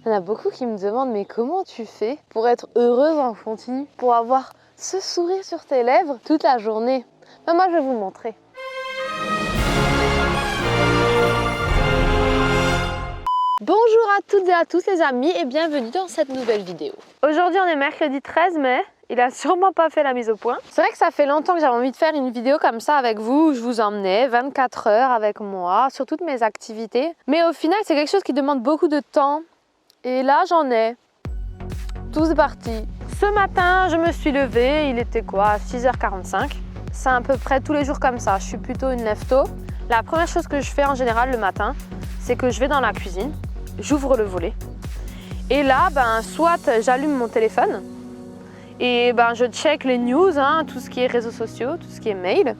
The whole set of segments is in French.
Il y en a beaucoup qui me demandent mais comment tu fais pour être heureuse en continu, pour avoir ce sourire sur tes lèvres toute la journée? Ben moi je vais vous le montrer. Bonjour à toutes et à tous les amis et bienvenue dans cette nouvelle vidéo. Aujourd'hui on est mercredi 13 mai, il a sûrement pas fait la mise au point. C'est vrai que ça fait longtemps que j'avais envie de faire une vidéo comme ça avec vous où je vous emmenais 24 heures avec moi sur toutes mes activités. Mais au final c'est quelque chose qui demande beaucoup de temps et là j'en ai. Tout c'est parti. Ce matin je me suis levée, il était quoi, 6h45. C'est à peu près tous les jours comme ça, je suis plutôt une lève-tôt. La première chose que je fais en général le matin, c'est que je vais dans la cuisine. J'ouvre le volet et là, soit j'allume mon téléphone et je check les news, tout ce qui est réseaux sociaux, tout ce qui est mail.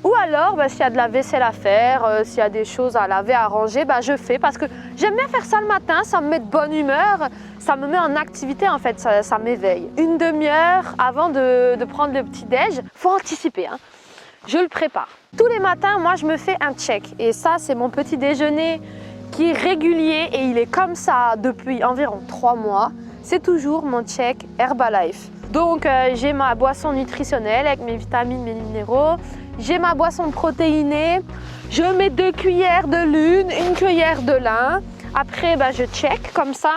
Ou alors, s'il y a de la vaisselle à faire, s'il y a des choses à laver, à ranger, je fais parce que j'aime bien faire ça le matin, ça me met de bonne humeur, ça me met en activité en fait, ça m'éveille. Une demi-heure avant de prendre le petit-déj, faut anticiper, je le prépare. Tous les matins, moi je me fais un check et ça c'est mon petit déjeuner qui est régulier et il est comme ça depuis environ 3 mois. C'est toujours mon check Herbalife. Donc j'ai ma boisson nutritionnelle avec mes vitamines, mes minéraux. J'ai ma boisson protéinée. Je mets 2 cuillères de lune, 1 cuillère de lin. Après je check comme ça.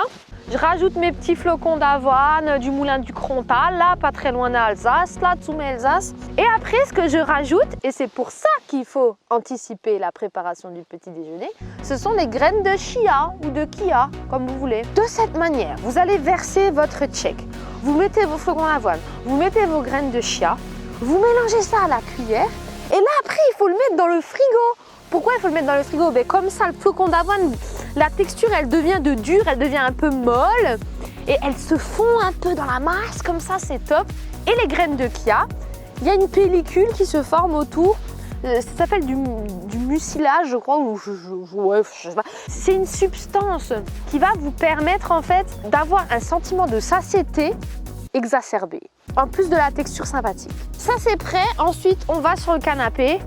Je rajoute mes petits flocons d'avoine du moulin du Crontal, là pas très loin d'Alsace, là tout Alsace. Et après ce que je rajoute, et c'est pour ça qu'il faut anticiper la préparation du petit déjeuner, ce sont des graines de chia ou de kia, comme vous voulez. De cette manière, vous allez verser votre check. Vous mettez vos flocons d'avoine, vous mettez vos graines de chia, vous mélangez ça à la cuillère, et là après il faut le mettre dans le frigo. Pourquoi il faut le mettre dans le frigo? Comme ça, le flocon d'avoine, la texture, elle devient de dure, elle devient un peu molle et elle se fond un peu dans la masse, comme ça, c'est top. Et les graines de chia, il y a une pellicule qui se forme autour, ça s'appelle du mucilage, je crois, ou je sais pas. C'est une substance qui va vous permettre en fait d'avoir un sentiment de satiété exacerbé, en plus de la texture sympathique. Ça, c'est prêt. Ensuite, on va sur le canapé.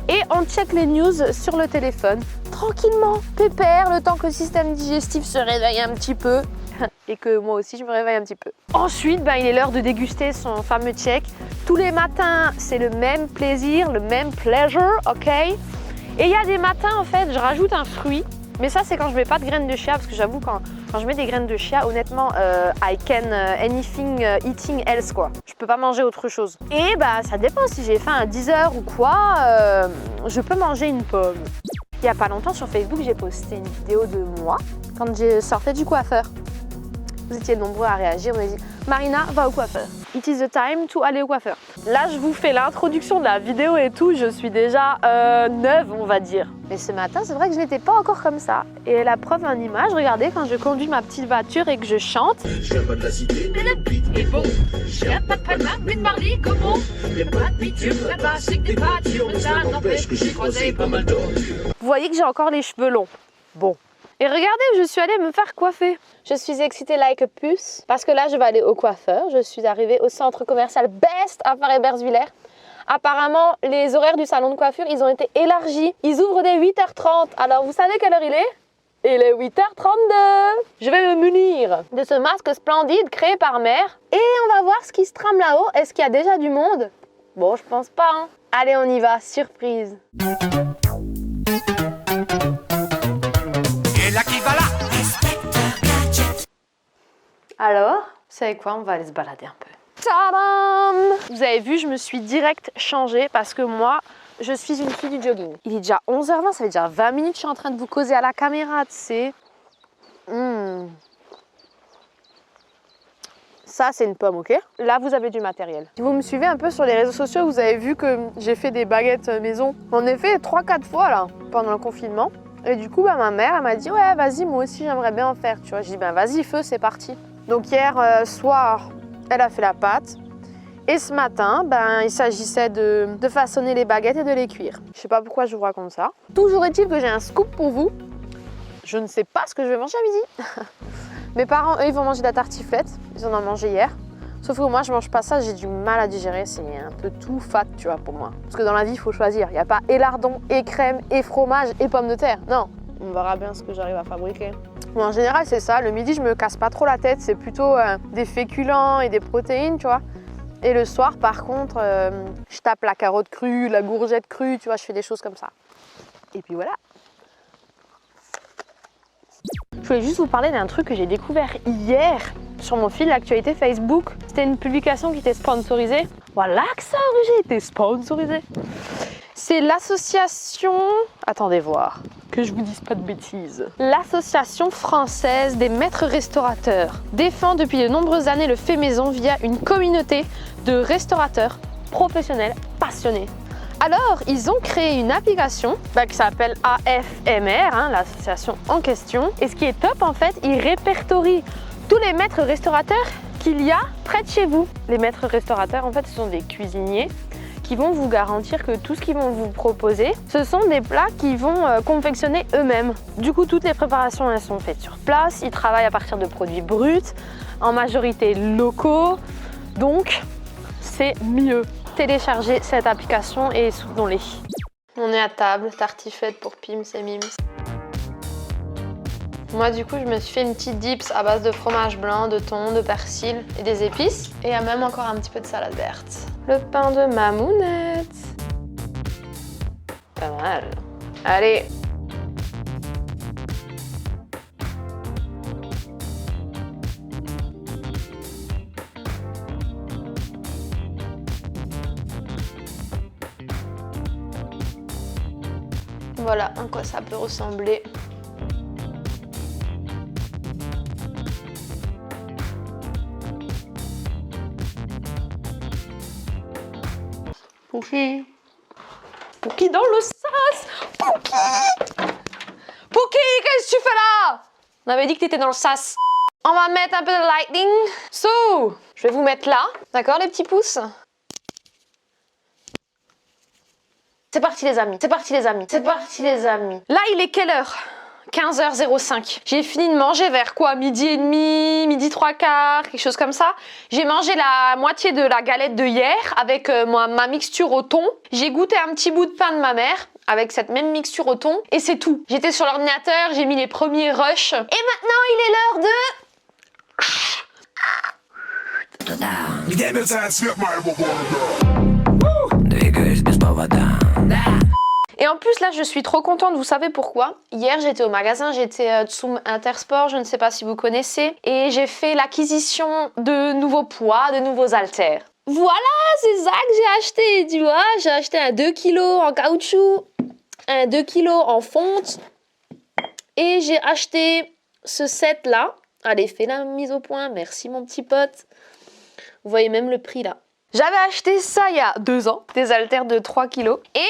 Et on check les news sur le téléphone, tranquillement, pépère, le temps que le système digestif se réveille un petit peu et que moi aussi je me réveille un petit peu. Ensuite, il est l'heure de déguster son fameux check. Tous les matins, c'est le même plaisir, le même pleasure, ok? Et il y a des matins, en fait, je rajoute un fruit. Mais ça, c'est quand je mets pas de graines de chia, parce que j'avoue, quand je mets des graines de chia, honnêtement, I can anything eating else, quoi. Je peux pas manger autre chose. Et ça dépend, si j'ai faim à 10h ou quoi, je peux manger une pomme. Il y a pas longtemps, sur Facebook, j'ai posté une vidéo de moi, quand je sortais du coiffeur. Vous étiez nombreux à réagir, on m'a dit « Marina, va au coiffeur. It is the time to aller au coiffeur. » Là, je vous fais l'introduction de la vidéo et tout, je suis déjà neuve, on va dire. Mais ce matin, c'est vrai que je n'étais pas encore comme ça. Et la preuve en image, regardez, quand je conduis ma petite voiture et que je chante. Je viens pas de la cité, mais le beat est bon. Je viens pas de Panama, mais de Marly, comment? Y'a pas de bitume, là-bas, c'est que des voitures, mais ça n'empêche que j'ai croisé pas mal d'ordures. Vous voyez que j'ai encore les cheveux longs. Bon. Et regardez, je suis allée me faire coiffer. Je suis excitée like a puce parce que là, je vais aller au coiffeur. Je suis arrivée au centre commercial Best à Paris-Bersviller. Apparemment, les horaires du salon de coiffure, ils ont été élargis. Ils ouvrent dès 8h30. Alors, vous savez quelle heure il est? Il est 8h32. Je vais me munir de ce masque splendide créé par Mère. Et on va voir ce qui se trame là-haut. Est-ce qu'il y a déjà du monde? Bon, je pense pas. Allez, on y va. Surprise. Alors, vous savez quoi? On va aller se balader un peu. Tadam! Vous avez vu, je me suis direct changée parce que moi, je suis une fille du jogging. Il est déjà 11h20, ça fait déjà 20 minutes que je suis en train de vous causer à la caméra, tu sais. Ça, c'est une pomme, ok? Là, vous avez du matériel. Si vous me suivez un peu sur les réseaux sociaux, vous avez vu que j'ai fait des baguettes maison. On a fait 3-4 fois, là, pendant le confinement. Et du coup, ma mère, elle m'a dit « Ouais, vas-y, moi aussi, j'aimerais bien en faire. » Tu vois, je dis « Vas-y, feu, c'est parti. » Donc hier soir, elle a fait la pâte. Et ce matin, il s'agissait de façonner les baguettes et de les cuire. Je sais pas pourquoi je vous raconte ça. Toujours est-il que j'ai un scoop pour vous. Je ne sais pas ce que je vais manger à midi. Mes parents, eux, ils vont manger de la tartiflette. Ils en ont mangé hier. Sauf que moi, je mange pas ça, j'ai du mal à digérer. C'est un peu tout fat, tu vois, pour moi. Parce que dans la vie, il faut choisir. Il n'y a pas et lardon, et crème, et fromage, et pommes de terre. Non. On verra bien ce que j'arrive à fabriquer. Bon, en général, c'est ça. Le midi, je me casse pas trop la tête. C'est plutôt des féculents et des protéines, tu vois. Et le soir, par contre, je tape la carotte crue, la courgette crue, tu vois, je fais des choses comme ça. Et puis voilà. Je voulais juste vous parler d'un truc que j'ai découvert hier sur mon fil d'actualité Facebook. C'était une publication qui était sponsorisée. Voilà que ça, j'ai été sponsorisée. C'est l'association... Attendez voir, que je vous dise pas de bêtises. L'association française des maîtres restaurateurs défend depuis de nombreuses années le fait maison via une communauté de restaurateurs professionnels passionnés. Alors, ils ont créé une application qui s'appelle AFMR, hein, l'association en question. Et ce qui est top, en fait, ils répertorient tous les maîtres restaurateurs qu'il y a près de chez vous. Les maîtres restaurateurs, en fait, ce sont des cuisiniers qui vont vous garantir que tout ce qu'ils vont vous proposer, ce sont des plats qu'ils vont confectionner eux-mêmes. Du coup, toutes les préparations, elles sont faites sur place. Ils travaillent à partir de produits bruts, en majorité locaux. Donc, c'est mieux. Téléchargez cette application et soutenons-les. On est à table, tartiflette pour Pims et Mims. Moi du coup je me suis fait une petite dips à base de fromage blanc, de thon, de persil et des épices. Et il y a même encore un petit peu de salade verte. Le pain de mamounette. Pas mal. Allez. Voilà à quoi ça peut ressembler. Pouki. Pouki dans le sas. Pouki. Pouki, qu'est-ce que tu fais là? On avait dit que tu étais dans le sas. On va mettre un peu de lighting. So, je vais vous mettre là. D'accord les petits pouces? C'est parti les amis, c'est parti les amis, c'est parti les amis. Là il est quelle heure? 15h05. J'ai fini de manger vers quoi? Midi et demi, midi 3/4, quelque chose comme ça. J'ai mangé la moitié de la galette de hier avec ma mixture au thon. J'ai goûté un petit bout de pain de ma mère avec cette même mixture au thon et c'est tout. J'étais sur l'ordinateur, j'ai mis les premiers rushs. Et maintenant il est l'heure de... Et en plus là je suis trop contente, vous savez pourquoi? Hier j'étais au magasin, j'étais Tsum Intersport, je ne sais pas si vous connaissez, et j'ai fait l'acquisition de nouveaux poids, de nouveaux haltères. Voilà, c'est ça que j'ai acheté, tu vois, j'ai acheté un 2 kg en caoutchouc, un 2 kg en fonte, et j'ai acheté ce set là. Allez, fais la mise au point, merci mon petit pote. Vous voyez même le prix là. J'avais acheté ça il y a 2 ans, des haltères de 3 kg, et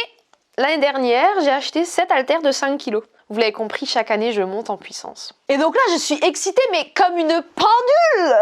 l'année dernière, j'ai acheté 7 haltères de 5 kg. Vous l'avez compris, chaque année, je monte en puissance. Et donc là, je suis excitée, mais comme une pendule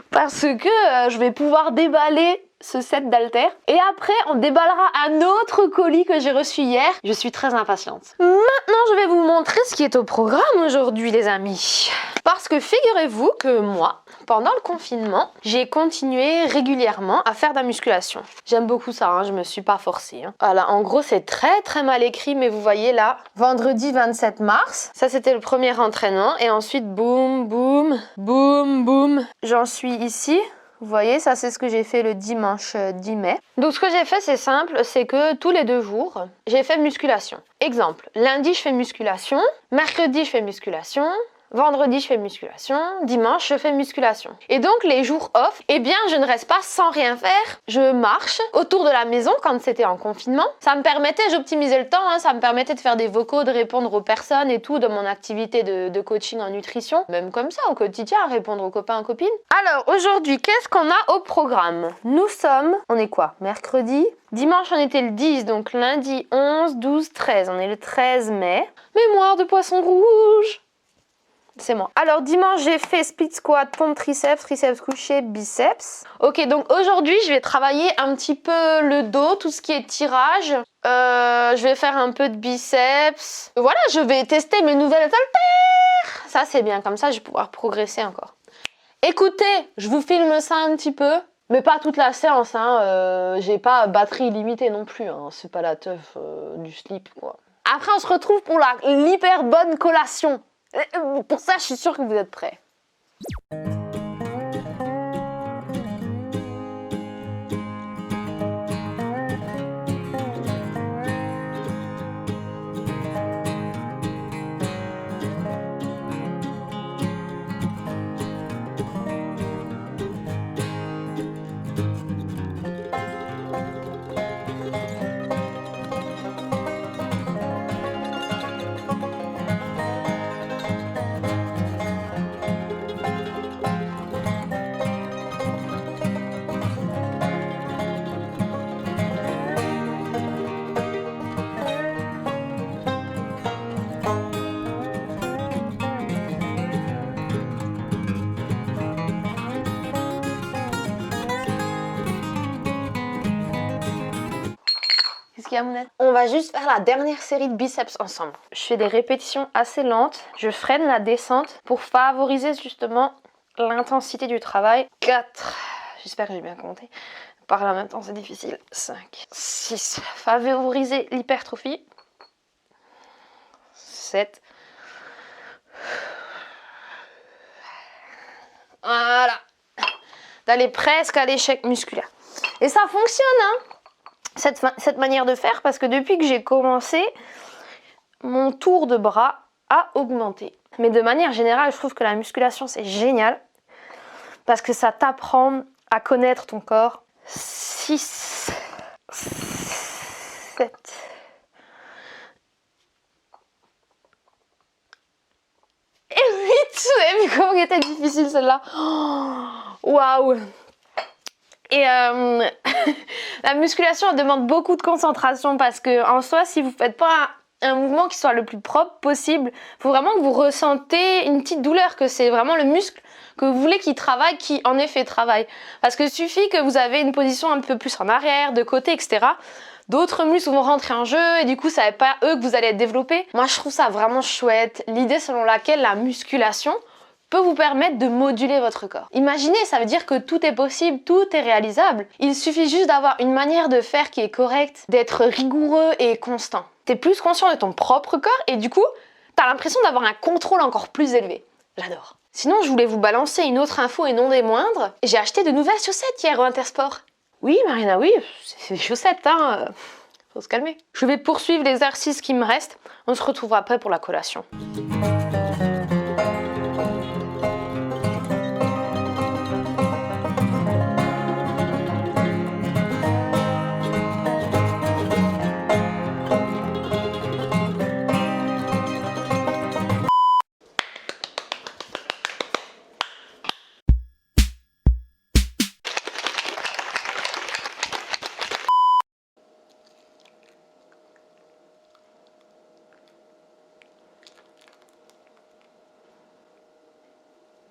parce que je vais pouvoir déballer ce set d'haltères. Et après, on déballera un autre colis que j'ai reçu hier. Je suis très impatiente. Maintenant, je vais vous montrer ce qui est au programme aujourd'hui, les amis. Parce que figurez-vous que moi, pendant le confinement, j'ai continué régulièrement à faire de la musculation. J'aime beaucoup ça, hein, je me suis pas forcée. Hein. Voilà, en gros, c'est très mal écrit, mais vous voyez là, vendredi 27 mars, ça c'était le premier entraînement. Et ensuite, boum, boum, boum, boum. J'en suis ici. Vous voyez, ça c'est ce que j'ai fait le dimanche 10 mai. Donc ce que j'ai fait, c'est simple, c'est que tous les 2 jours, j'ai fait musculation. Exemple, lundi je fais musculation, mercredi je fais musculation, vendredi je fais musculation, dimanche je fais musculation. Et donc les jours off, eh bien je ne reste pas sans rien faire. Je marche autour de la maison quand c'était en confinement. Ça me permettait, j'optimisais le temps, hein, ça me permettait de faire des vocaux, de répondre aux personnes et tout de mon activité de coaching en nutrition. Même comme ça au quotidien, répondre aux copains, aux copines. Alors aujourd'hui, qu'est-ce qu'on a au programme? Nous sommes, on est quoi? Mercredi? Dimanche on était le 10, donc lundi 11, 12, 13. On est le 13 mai. Mémoire de poisson rouge. C'est moi. Alors dimanche j'ai fait split squat, pompe triceps, triceps couché, biceps. Ok, donc aujourd'hui je vais travailler un petit peu le dos, tout ce qui est tirage. Je vais faire un peu de biceps. Voilà, je vais tester mes nouvelles haltères. Ça c'est bien, comme ça je vais pouvoir progresser encore. Écoutez, je vous filme ça un petit peu, mais pas toute la séance. Hein. J'ai pas batterie illimitée non plus. Hein. C'est pas la teuf du slip quoi. Après on se retrouve pour l'hyper bonne collation. Pour ça, je suis sûre que vous êtes prêts. On va juste faire la dernière série de biceps ensemble. Je fais des répétitions assez lentes. Je freine la descente pour favoriser justement l'intensité du travail. 4. J'espère que j'ai bien compté. Par là en même temps, c'est difficile. 5. 6. Favoriser l'hypertrophie. 7. Voilà. D'aller presque à l'échec musculaire. Et ça fonctionne, hein, cette manière de faire, parce que depuis que j'ai commencé, mon tour de bras a augmenté. Mais de manière générale, je trouve que la musculation, c'est génial, parce que ça t'apprend à connaître ton corps. 6, 7... et 8. Vous avez vu comment elle était difficile celle-là? Waouh! Et la musculation elle demande beaucoup de concentration, parce que en soi, si vous ne faites pas un mouvement qui soit le plus propre possible, il faut vraiment que vous ressentez une petite douleur, que c'est vraiment le muscle que vous voulez qu'il travaille, qui en effet travaille. Parce qu'il suffit que vous avez une position un peu plus en arrière, de côté, etc. D'autres muscles vont rentrer en jeu et du coup, ça n'est pas eux que vous allez être développés. Moi, je trouve ça vraiment chouette. L'idée selon laquelle la musculation peut vous permettre de moduler votre corps. Imaginez, ça veut dire que tout est possible, tout est réalisable. Il suffit juste d'avoir une manière de faire qui est correcte, d'être rigoureux et constant. T'es plus conscient de ton propre corps et du coup, t'as l'impression d'avoir un contrôle encore plus élevé. J'adore. Sinon, je voulais vous balancer une autre info et non des moindres. J'ai acheté de nouvelles chaussettes hier au Intersport. Oui, Marina, oui, c'est des chaussettes, hein. Faut se calmer. Je vais poursuivre l'exercice qui me reste. On se retrouvera après pour la collation.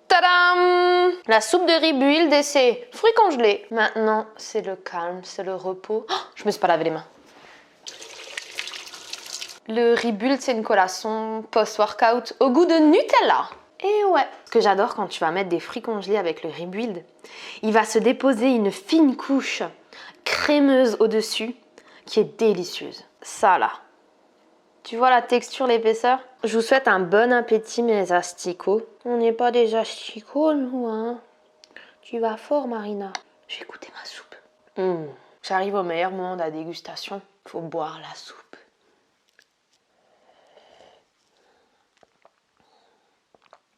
Tadam! La soupe de riz build et ses fruits congelés. Maintenant, c'est le calme, c'est le repos. Oh, je me suis pas lavé les mains. Le riz build, c'est une collation post-workout au goût de Nutella. Et ouais, ce que j'adore quand tu vas mettre des fruits congelés avec le riz build, il va se déposer une fine couche crémeuse au-dessus qui est délicieuse. Ça là. Tu vois la texture, l'épaisseur? Je vous souhaite un bon appétit, mes asticots. On n'est pas des asticots, nous, hein? Tu vas fort, Marina. J'ai goûté ma soupe. J'arrive au meilleur moment de la dégustation. Il faut boire la soupe.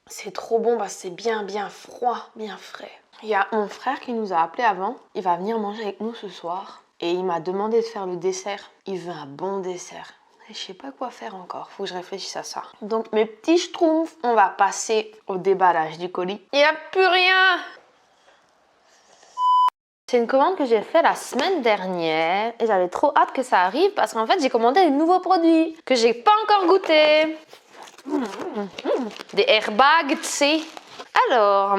C'est trop bon parce que c'est bien froid, bien frais. Il y a mon frère qui nous a appelé avant. Il va venir manger avec nous ce soir. Et il m'a demandé de faire le dessert. Il veut un bon dessert. Je sais pas quoi faire encore, faut que je réfléchisse à ça. Donc mes petits schtroumpfs, on va passer au déballage du colis. Il n'y a plus rien. C'est une commande que j'ai fait la semaine dernière et j'avais trop hâte que ça arrive parce qu'en fait j'ai commandé des nouveaux produits que j'ai pas encore goûté. Des airbags, tu sais. Alors,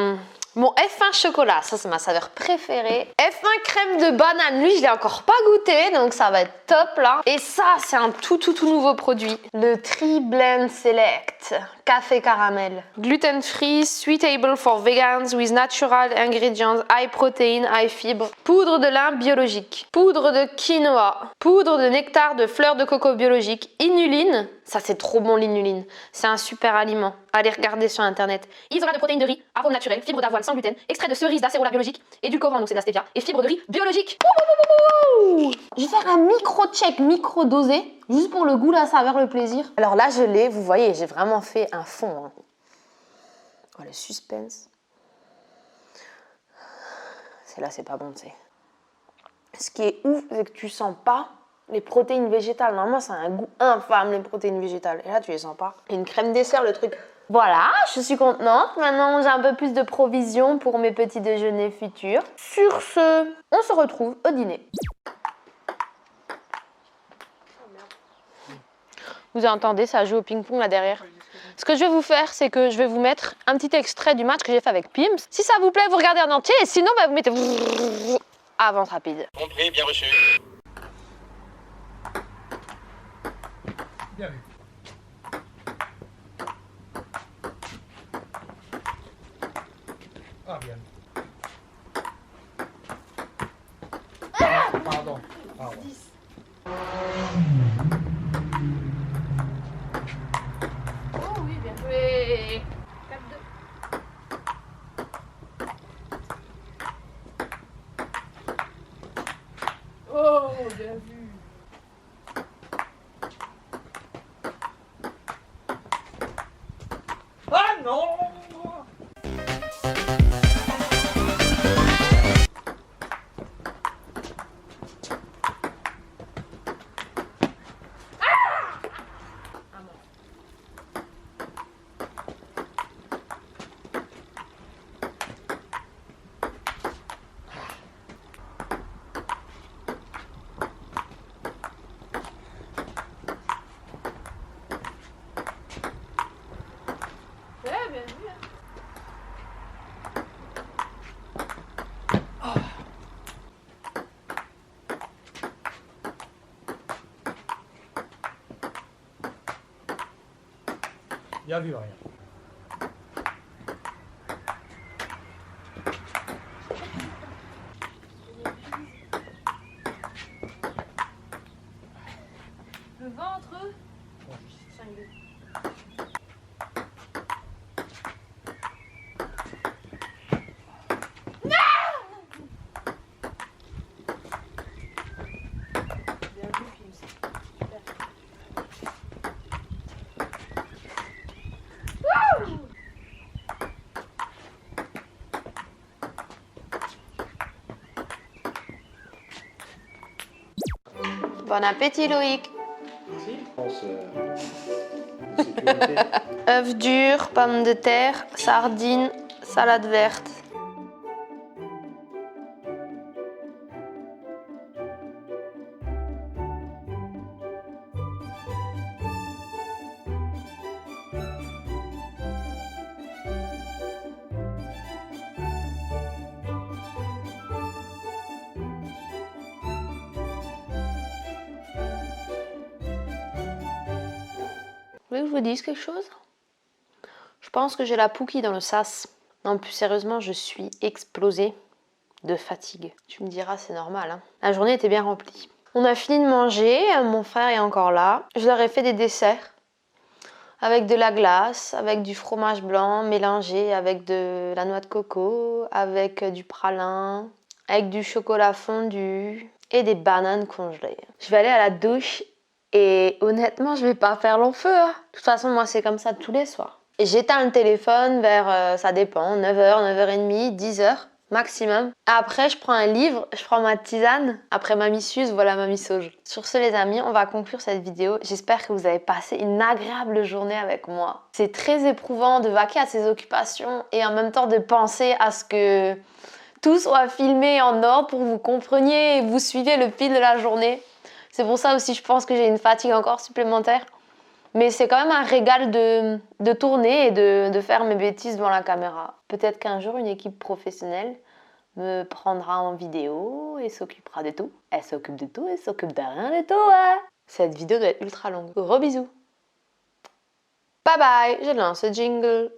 mon F1 chocolat, ça c'est ma saveur préférée. F1 crème de banane, lui je l'ai encore pas goûté, donc ça va être top là. Et ça, c'est un tout nouveau produit. Le Tree Blend Select Café Caramel. Gluten free, suitable for vegans with natural ingredients, high protein, high fibre. Poudre de lin biologique. Poudre de quinoa. Poudre de nectar de fleurs de coco biologique. Inuline. Ça, c'est trop bon l'inuline. C'est un super aliment. Allez regarder sur internet. Isolat de protéines de riz, arôme naturel, fibre d'avoine sans gluten, extrait de cerise d'acérola biologique, édulcorant donc c'est de la stevia et fibre de riz biologique. Je vais faire un micro-check, micro-dosé, juste pour le goût, la saveur, le plaisir. Alors là, je l'ai, vous voyez, j'ai vraiment fait un fond. Hein. Oh, le suspense. Là, c'est pas bon, tu sais. Ce qui est ouf, c'est que tu sens pas les protéines végétales. Normalement, ça a un goût infâme, les protéines végétales. Et là, tu les sens pas. Et une crème dessert, le truc. Voilà, je suis contente. Maintenant, j'ai un peu plus de provisions pour mes petits déjeuners futurs. Sur ce, on se retrouve au dîner. Vous entendez, ça joue au ping-pong là derrière. Ce que je vais vous faire, c'est que je vais vous mettre un petit extrait du match que j'ai fait avec Pims. Si ça vous plaît, vous regardez en entier. Et sinon, bah, vous mettez avance rapide. Compris, bien reçu. Bien vu. Ah, bien. Pardon. Pardon. 10. Oh oui, bien joué. 4-2. Oh, bien vu. Ah non! Bien vu, rien. Le ventre. Bon. 5-2. Bon appétit Loïc. Sécurité. Œufs durs, pommes de terre, sardines, salade verte. Vous voulez que je vous dise quelque chose? Je pense que j'ai la pouquille dans le sas. Non, plus sérieusement, je suis explosée de fatigue. Tu me diras, c'est normal. Hein. La journée était bien remplie. On a fini de manger, mon frère est encore là. Je leur ai fait des desserts avec de la glace, avec du fromage blanc mélangé avec de la noix de coco, avec du pralin, avec du chocolat fondu et des bananes congelées. Je vais aller à la douche. Et honnêtement, je vais pas faire long feu. Hein. De toute façon, moi, c'est comme ça tous les soirs. Et j'éteins le téléphone vers, ça dépend, 9h, 9h30, 10h maximum. Après, je prends un livre, je prends ma tisane. Après Mamie Suze, voilà Mamie Sauge. Sur ce, les amis, on va conclure cette vidéo. J'espère que vous avez passé une agréable journée avec moi. C'est très éprouvant de vaquer à ses occupations et en même temps de penser à ce que tout soit filmé en ordre pour que vous compreniez et vous suivez le fil de la journée. C'est pour ça aussi, je pense que j'ai une fatigue encore supplémentaire. Mais c'est quand même un régal de tourner et de faire mes bêtises devant la caméra. Peut-être qu'un jour, une équipe professionnelle me prendra en vidéo et s'occupera de tout. Elle s'occupe de tout, elle s'occupe de rien du tout, ouais. Cette vidéo doit être ultra longue. Gros bisous. Bye bye, je lance le jingle.